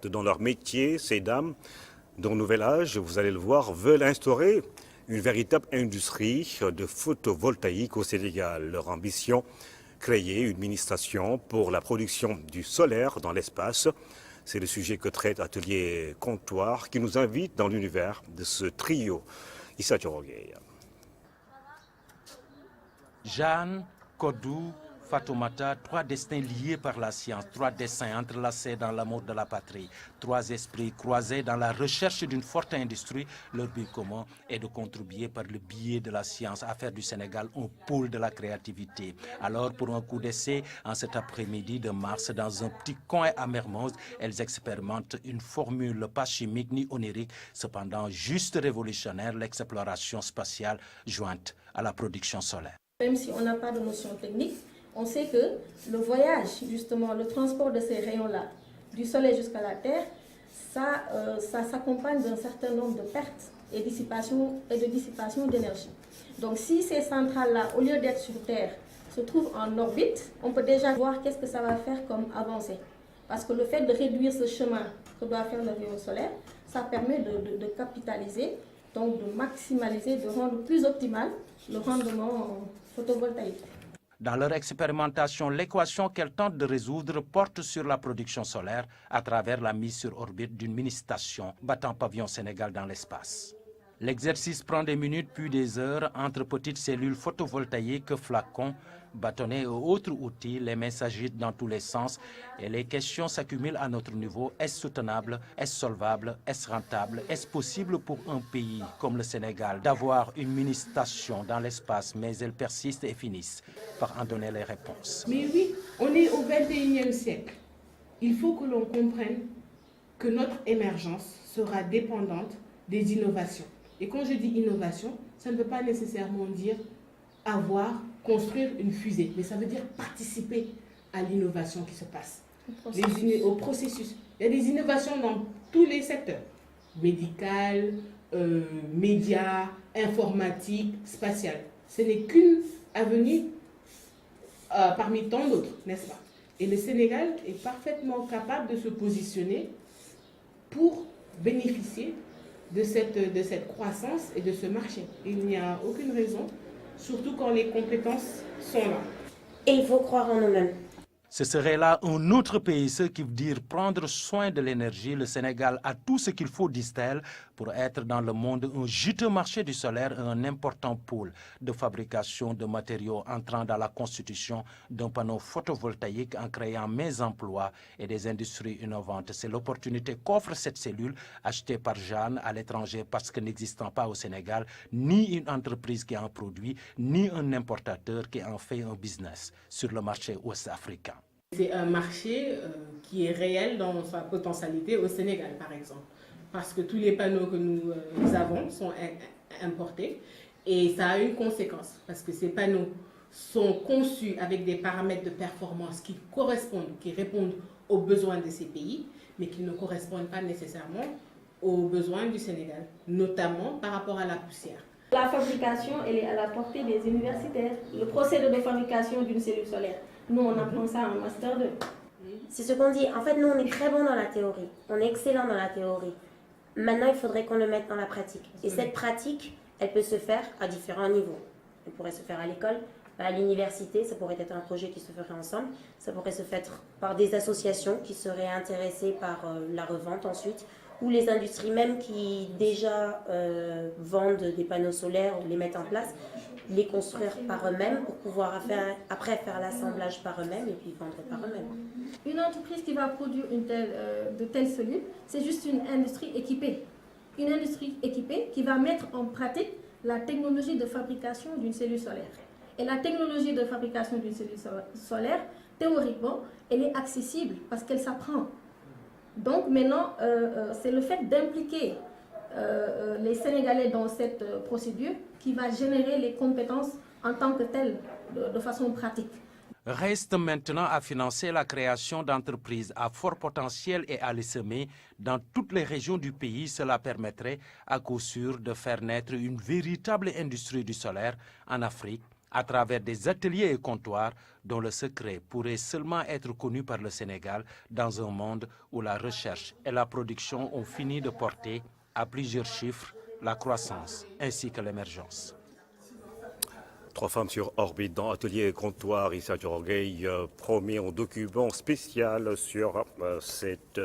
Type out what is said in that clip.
expertes dans leur métier, ces dames, dont Nouvel Âge, vous allez le voir, veulent instaurer une véritable industrie de photovoltaïque au Sénégal. Leur ambition, créer une mini-station pour la production du solaire dans l'espace. C'est le sujet que traite Atelier Comptoir qui nous invite dans l'univers de ce trio. Issa Thiorogueye. Jeanne, Kodou, Fatoumata, trois destins liés par la science, trois destins entrelacés dans l'amour de la patrie, trois esprits croisés dans la recherche d'une forte industrie. Leur but commun est de contribuer par le biais de la science à faire du Sénégal un pôle de la créativité. Alors, pour un coup d'essai, en cet après-midi de mars, dans un petit coin à Mermoz, elles expérimentent une formule pas chimique ni onirique, cependant juste révolutionnaire, l'exploration spatiale jointe à la production solaire. Même si on n'a pas de notion technique, on sait que le voyage, justement, le transport de ces rayons-là, du Soleil jusqu'à la Terre, ça s'accompagne d'un certain nombre de pertes et de dissipation d'énergie. Donc si ces centrales-là, au lieu d'être sur Terre, se trouvent en orbite, on peut déjà voir qu'est-ce que ça va faire comme avancée. Parce que le fait de réduire ce chemin que doit faire le rayon solaire, ça permet de capitaliser, donc de maximaliser, de rendre plus optimal le rendement photovoltaïque. Dans leur expérimentation, l'équation qu'elles tentent de résoudre porte sur la production solaire à travers la mise sur orbite d'une mini-station battant pavillon Sénégal dans l'espace. L'exercice prend des minutes puis des heures entre petites cellules photovoltaïques, flacons, bâtonnets et autres outils. Les mains s'agitent dans tous les sens et les questions s'accumulent à notre niveau. Est-ce soutenable? Est-ce solvable? Est-ce rentable? Est-ce possible pour un pays comme le Sénégal d'avoir une mini-station dans l'espace? Mais elles persistent et finissent par en donner les réponses. Mais oui, on est au XXIe siècle. Il faut que l'on comprenne que notre émergence sera dépendante des innovations. Et quand je dis innovation, ça ne veut pas nécessairement dire construire une fusée, mais ça veut dire participer à l'innovation qui se passe, au processus. Il y a des innovations dans tous les secteurs, médical, médias, informatique, spatial. Ce n'est qu'une avenue parmi tant d'autres, n'est-ce pas? Et le Sénégal est parfaitement capable de se positionner pour bénéficier de cette croissance et de ce marché. Il n'y a aucune raison, surtout quand les compétences sont là. Et il faut croire en nous-mêmes. Ce serait là un autre pays, ce qui veut dire prendre soin de l'énergie. Le Sénégal a tout ce qu'il faut, disent-elles, pour être dans le monde un juteux marché du solaire et un important pôle de fabrication de matériaux entrant dans la constitution d'un panneau photovoltaïque en créant mes emplois et des industries innovantes. C'est l'opportunité qu'offre cette cellule achetée par Jeanne à l'étranger parce que n'existant pas au Sénégal, ni une entreprise qui en produit, ni un importateur qui en fait un business sur le marché ouest-africain. C'est un marché qui est réel dans sa potentialité au Sénégal, par exemple. Parce que tous les panneaux que nous avons sont importés. Et ça a une conséquence. Parce que ces panneaux sont conçus avec des paramètres de performance qui répondent aux besoins de ces pays, mais qui ne correspondent pas nécessairement aux besoins du Sénégal, notamment par rapport à la poussière. La fabrication, elle est à la portée des universitaires. Le procédé de fabrication d'une cellule solaire, nous on apprend ça en Master 2. C'est ce qu'on dit. En fait, nous on est très bons dans la théorie. On est excellent dans la théorie. Maintenant, il faudrait qu'on le mette dans la pratique. Et cette pratique, elle peut se faire à différents niveaux. Elle pourrait se faire à l'école, à l'université, ça pourrait être un projet qui se ferait ensemble. Ça pourrait se faire par des associations qui seraient intéressées par la revente ensuite, ou les industries même qui déjà vendent des panneaux solaires ou les mettent en place, les construire par eux-mêmes pour pouvoir après faire l'assemblage par eux-mêmes et puis vendre par eux-mêmes. Une entreprise qui va produire de telles cellules, c'est juste une industrie équipée. Une industrie équipée qui va mettre en pratique la technologie de fabrication d'une cellule solaire. Et la technologie de fabrication d'une cellule solaire, théoriquement, elle est accessible parce qu'elle s'apprend. Donc maintenant, c'est le fait d'impliquer les Sénégalais dans cette procédure qui va générer les compétences en tant que telles, de façon pratique. Reste maintenant à financer la création d'entreprises à fort potentiel et à les semer dans toutes les régions du pays. Cela permettrait à coup sûr de faire naître une véritable industrie du solaire en Afrique à travers des ateliers et comptoirs dont le secret pourrait seulement être connu par le Sénégal dans un monde où la recherche et la production ont fini de porter à plusieurs chiffres la croissance ainsi que l'émergence. 3 femmes sur orbite dans Atelier et Comptoir. Issa Diorgueil promet un document spécial sur cette